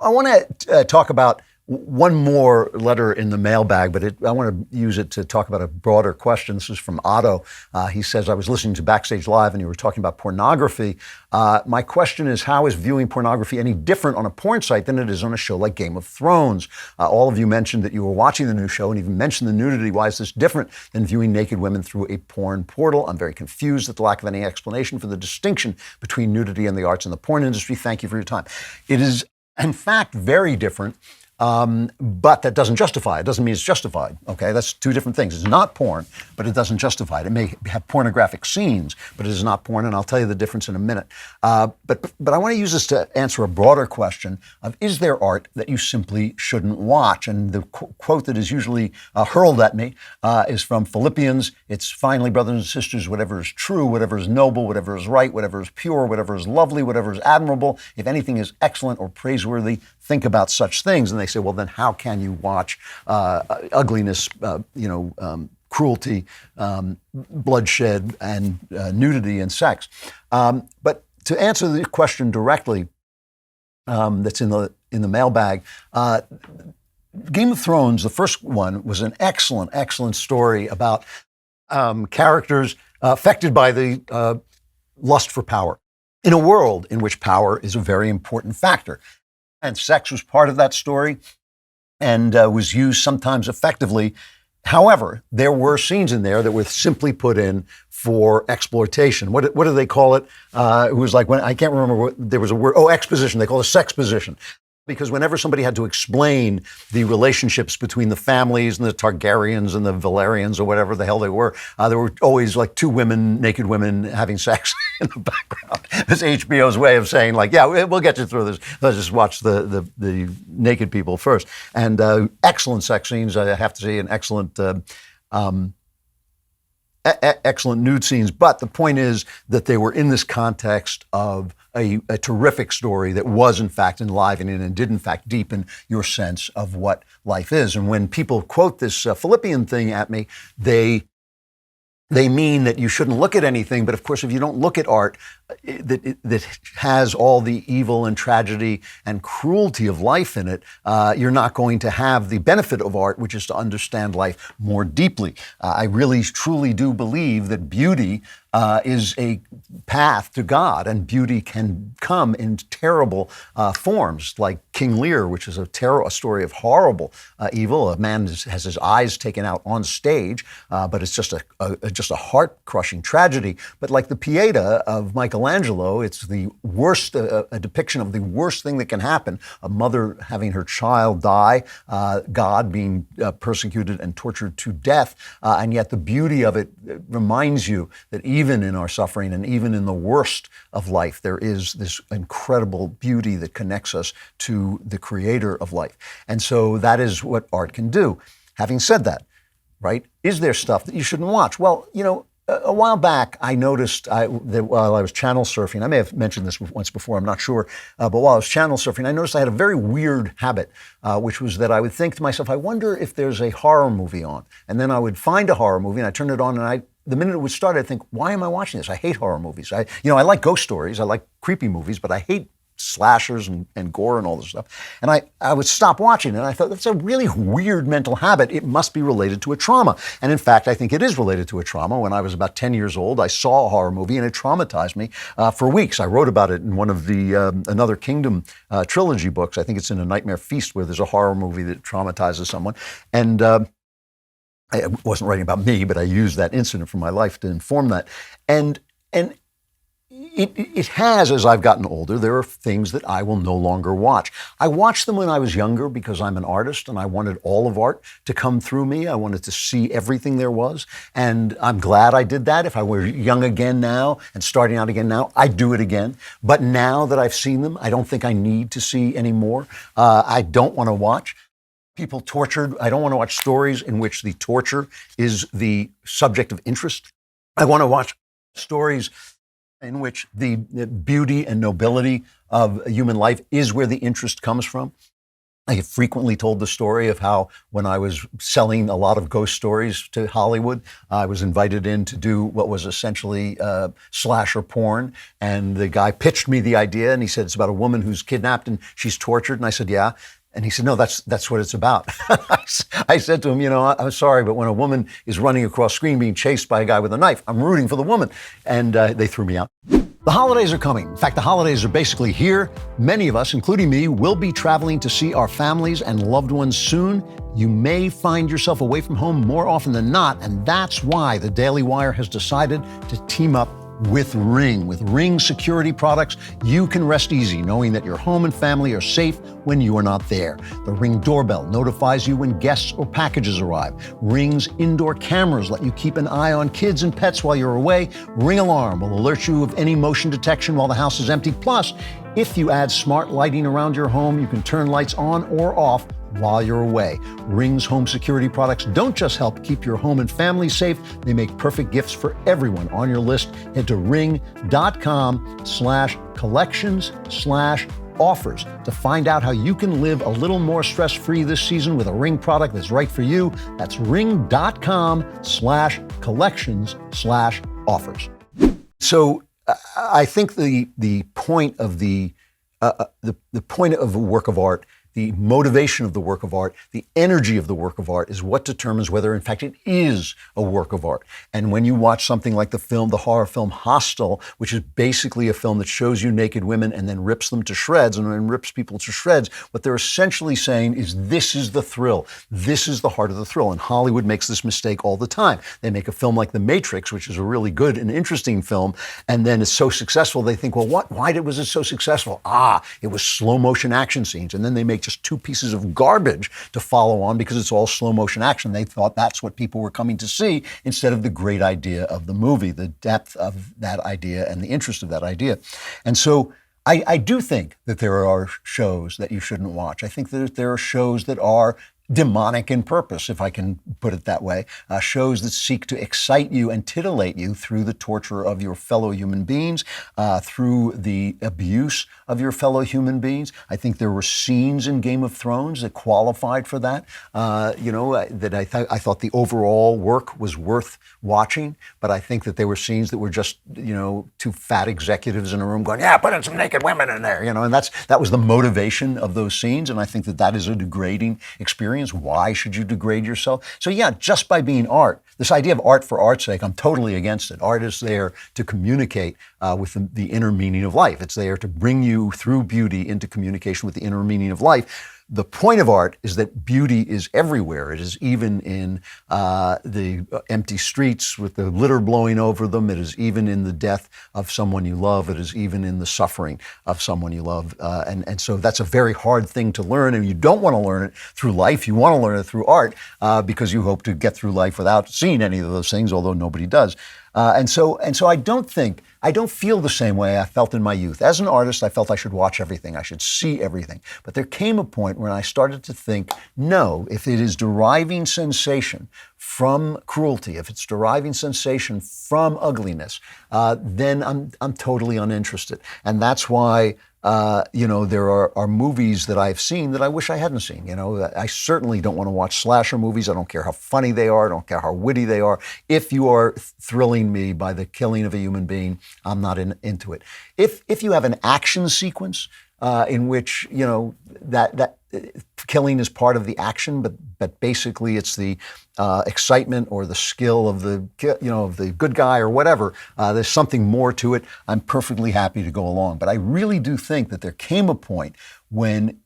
I want to talk about one more letter in the mailbag, but I want to use it to talk about a broader question. This is from Otto. He says, I was listening to Backstage Live and you were talking about pornography. My question is, how is viewing pornography any different on a porn site than it is on a show like Game of Thrones? All of you mentioned that you were watching the new show and even mentioned the nudity. Why is this different than viewing naked women through a porn portal? I'm very confused at the lack of any explanation for the distinction between nudity and the arts and the porn industry. Thank you for your time. It is, in fact, very different. But that doesn't justify it. It doesn't mean it's justified. Okay, that's two different things. It's not porn, but it doesn't justify it. It may have pornographic scenes, but it is not porn, and I'll tell you the difference in a minute. But I want to use this to answer a broader question of, is there art that you simply shouldn't watch? And the quote that is usually hurled at me is from Philippians. It's finally, brothers and sisters, whatever is true, whatever is noble, whatever is right, whatever is pure, whatever is lovely, whatever is admirable, if anything is excellent or praiseworthy, think about such things. And they say, well, then how can you watch ugliness, cruelty, bloodshed, and nudity and sex? But to answer the question directly, that's in the mailbag, Game of Thrones, the first one, was an excellent story about characters affected by the lust for power in a world in which power is a very important factor. And sex was part of that story and was used sometimes effectively. However, there were scenes in there that were simply put in for exploitation. What do they call it? It was like, when I can't remember what, there was a word, exposition. They call it sexposition. Because whenever somebody had to explain the relationships between the families and the Targaryens and the Valerians or whatever the hell they were, there were always like two women, naked women having sex in the background. It's HBO's way of saying, like, yeah, we'll get you through this. Let's just watch the naked people first. And excellent sex scenes, I have to say, and excellent nude scenes. But the point is that they were in this context of a terrific story that was, in fact, enlivening and did, in fact, deepen your sense of what life is. And when people quote this Philippian thing at me, they mean that you shouldn't look at anything. But of course, if you don't look at art that has all the evil and tragedy and cruelty of life in it, you're not going to have the benefit of art, which is to understand life more deeply. I really, truly do believe that beauty is a path to God, and beauty can come in terrible forms, like King Lear, which is a story of horrible evil. A man has his eyes taken out on stage, but it's just a heart-crushing tragedy. But like the Pieta of Michelangelo, it's the worst, a depiction of the worst thing that can happen: a mother having her child die, God being persecuted and tortured to death, and yet the beauty of it reminds you that even in our suffering and even in the worst of life, there is this incredible beauty that connects us to the creator of life. And so that is what art can do. Having said that, right, is there stuff that you shouldn't watch? Well, a while back, I noticed that while I was channel surfing, I may have mentioned this once before, I'm not sure, but while I was channel surfing, I noticed I had a very weird habit, which was that I would think to myself, I wonder if there's a horror movie on. And then I would find a horror movie and I turn it on, and the minute it would start, I'd think, why am I watching this? I hate horror movies. I like ghost stories, I like creepy movies, but I hate slashers and gore and all this stuff. And I would stop watching it, and I thought, that's a really weird mental habit. It must be related to a trauma. And in fact, I think it is related to a trauma. When I was about 10 years old, I saw a horror movie, and it traumatized me for weeks. I wrote about it in one of the Another Kingdom trilogy books. I think it's in A Nightmare Feast, where there's a horror movie that traumatizes someone. And I wasn't writing about me, but I used that incident from my life to inform that. And it has, as I've gotten older, there are things that I will no longer watch. I watched them when I was younger because I'm an artist and I wanted all of art to come through me. I wanted to see everything there was. And I'm glad I did that. If I were young again now and starting out again now, I'd do it again. But now that I've seen them, I don't think I need to see any more. I don't want to watch people tortured. I don't want to watch stories in which the torture is the subject of interest. I want to watch stories in which the beauty and nobility of human life is where the interest comes from. I have frequently told the story of how when I was selling a lot of ghost stories to Hollywood, I was invited in to do what was essentially slasher porn. And the guy pitched me the idea and he said, it's about a woman who's kidnapped and she's tortured. And I said, yeah. And he said, no, that's what it's about. I said to him, I'm sorry, but when a woman is running across screen being chased by a guy with a knife, I'm rooting for the woman. And they threw me out. The holidays are coming. In fact, the holidays are basically here. Many of us, including me, will be traveling to see our families and loved ones soon. You may find yourself away from home more often than not, and that's why the Daily Wire has decided to team up with Ring. With Ring security products, you can rest easy knowing that your home and family are safe when you are not there. The Ring doorbell notifies you when guests or packages arrive. Ring's indoor cameras let you keep an eye on kids and pets while you're away. Ring alarm will alert you of any motion detection while the house is empty. Plus, if you add smart lighting around your home, you can turn lights on or off while you're away. Ring's home security products don't just help keep your home and family safe, they make perfect gifts for everyone on your list. Head to ring.com/collections/offers to find out how you can live a little more stress-free this season with a Ring product that's right for you. That's ring.com/collections/offers. So I think the point of the point of a work of art, the motivation of the work of art, the energy of the work of art is what determines whether in fact it is a work of art. And when you watch something like the horror film Hostel, which is basically a film that shows you naked women and then rips them to shreds and rips people to shreds, what they're essentially saying is this is the thrill. This is the heart of the thrill. And Hollywood makes this mistake all the time. They make a film like The Matrix, which is a really good and interesting film, and then it's so successful, they think, well, why was it so successful? It was slow motion action scenes. And then they make just two pieces of garbage to follow on because it's all slow motion action. They thought that's what people were coming to see instead of the great idea of the movie, the depth of that idea and the interest of that idea. And so I do think that there are shows that you shouldn't watch. I think that there are shows that are demonic in purpose, if I can put it that way, shows that seek to excite you and titillate you through the torture of your fellow human beings, through the abuse of your fellow human beings. I think there were scenes in Game of Thrones that qualified for that, that I thought the overall work was worth watching, but I think that there were scenes that were just, two fat executives in a room going, yeah, put in some naked women in there, and that was the motivation of those scenes, and I think that is a degrading experience. Why should you degrade yourself? So yeah, just by being art, this idea of art for art's sake, I'm totally against it. Art is there to communicate with the inner meaning of life. It's there to bring you through beauty into communication with the inner meaning of life. The point of art is that beauty is everywhere. It is even in the empty streets with the litter blowing over them. It is even in the death of someone you love. It is even in the suffering of someone you love. And so that's a very hard thing to learn. And you don't want to learn it through life. You want to learn it through art because you hope to get through life without seeing any of those things, although nobody does. And so I don't feel the same way I felt in my youth. As an artist, I felt I should watch everything. I should see everything. But there came a point when I started to think, no, if it is deriving sensation from cruelty, if it's deriving sensation from ugliness, then I'm totally uninterested. And that's why there are movies that I've seen that I wish I hadn't seen. I certainly don't want to watch slasher movies. I don't care how funny they are. I don't care how witty they are. If you are thrilling me by the killing of a human being, I'm not into it. If you have an action sequence in which that killing is part of the action, but basically it's the excitement or the skill of the good guy or whatever. There's something more to it. I'm perfectly happy to go along. But I really do think that there came a point when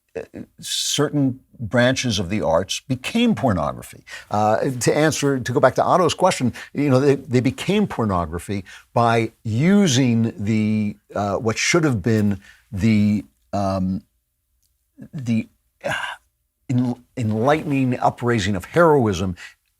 certain branches of the arts became pornography. To go back to Otto's question, they became pornography by using the what should have been the enlightening upraising of heroism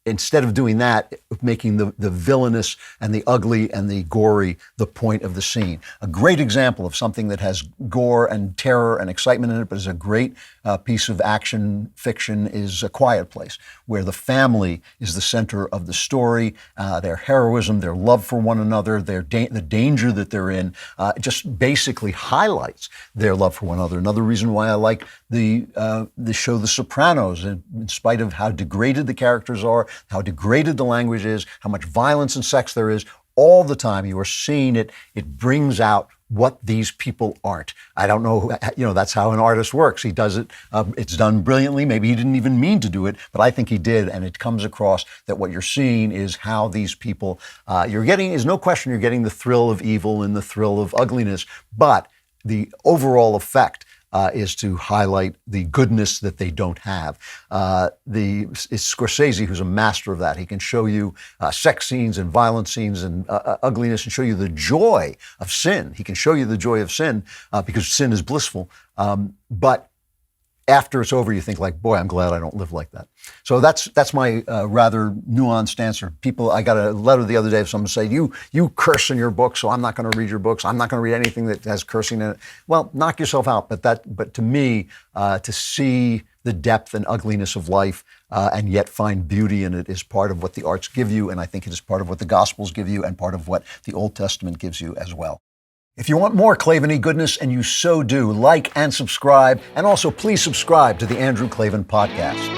instead of doing that, making the villainous and the ugly and the gory the point of the scene. A great example of something that has gore and terror and excitement in it, but is a great piece of action fiction is A Quiet Place, where the family is the center of the story, their heroism, their love for one another, the danger that they're in, just basically highlights their love for one another. Another reason why I like the show The Sopranos, in spite of how degraded the characters are, how degraded the language is, how much violence and sex there is, all the time you are seeing it. It brings out what these people aren't. I don't know, that's how an artist works. He does it, it's done brilliantly. Maybe he didn't even mean to do it, but I think he did. And it comes across that what you're seeing is how these people, is no question you're getting the thrill of evil and the thrill of ugliness, but the overall effect is to highlight the goodness that they don't have. It's Scorsese who's a master of that. He can show you sex scenes and violent scenes and ugliness and show you the joy of sin. He can show you the joy of sin because sin is blissful. But after it's over, you think like, boy, I'm glad I don't live like that. So that's my rather nuanced answer. I got a letter the other day of someone saying, you curse in your book, so I'm not going to read your books. I'm not going to read anything that has cursing in it. Well, knock yourself out. But to me, to see the depth and ugliness of life and yet find beauty in it is part of what the arts give you, and I think it is part of what the Gospels give you and part of what the Old Testament gives you as well. If you want more Klavan-y goodness, and you so do, like and subscribe, and also please subscribe to the Andrew Klavan Podcast.